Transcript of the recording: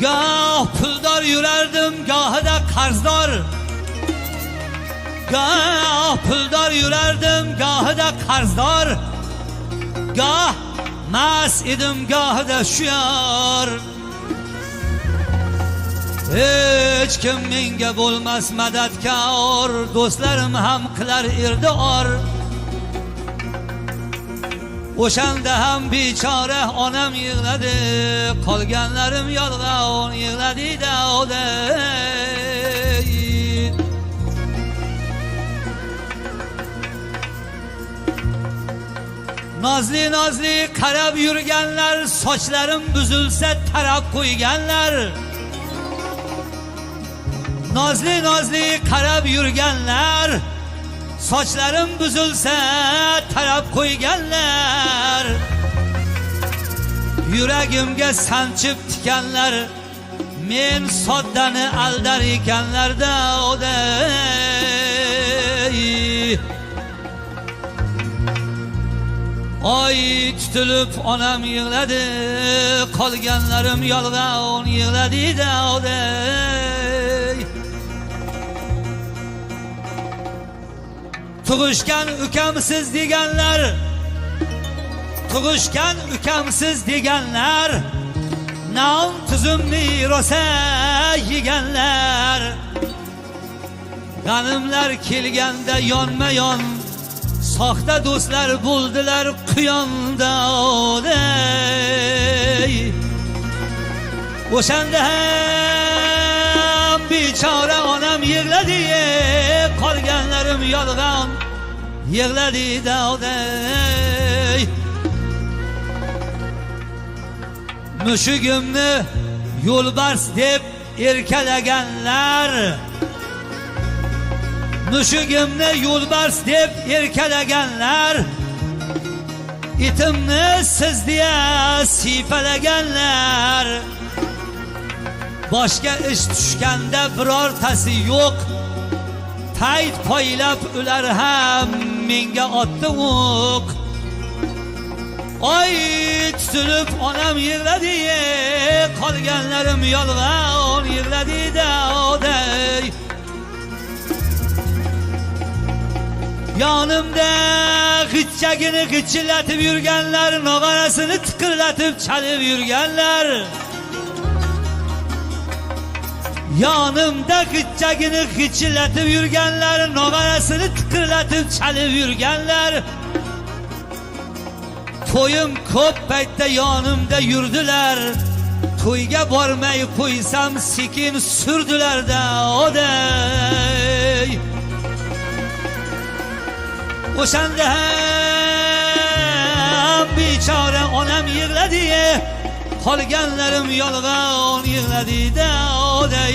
Gah puldor yurardim, gohida qarzdor. Gah puldor yurardim, gohida qarzdor. Gah mast edim, gohida shuyor. Hech kim menga bo'lmas madadkor, do'stlarim ham qilar erdi or. O'shanda ham bechora onam yig'ladi, qolganlarim yolg'on yig'ladi-da oday. Nozli nozli qarab yurganlar, sochlarim buzilsa tarab qo'yganlar. Nozli nozli qarab yurganlar, sochlarim buzilsa tarab qo'yganlar. Yuragimga sanchib tikanlar, men soddani aldar ekanlarda oday. Oy tutilib onam yig'ladi, qolganlarim yolg'on yig'ladi-da oday. Tug'ishgan ukamsiz deganlar, tug'ishgan ukamsiz deganlar, non tuzumni rosa yeganlar. G'animlar kelganda yonma-yon, soxta do'stlar bo'ldilar quyonda oday. O'shanda ham bechora onam yig'ladi, qolganlarim yolg'on yig'ladi-da oday. Mushugimni yo'lbars deb erkalaganlar, mushugimni yo'lbars deb erkalaganlar, itimni siz deya siypalaganlar. Boshga ish tushganda birortasi yo'q, tayt poylab ular ham menga otdi o'q. Oy tutilib onam yig'ladi, qolganlarim yolg'on yig'ladi-da oday. Yonimda g'ichchagini g'ichillatib yurganlar, nog'orasini tiqillatib chalib yurganlar. Yonimda g'ichchagini g'ichillatib yurganlar, nog'orasini tiqillatib chalib yurganlar. To'yim ko'p paytda yonimda yurdilar, to'yga bormay qo'ysam sekin surdilar-da oday. O'shanda ham bechora onam yig'ladi, qolganlarim yolg'on yig'ladi-da oday.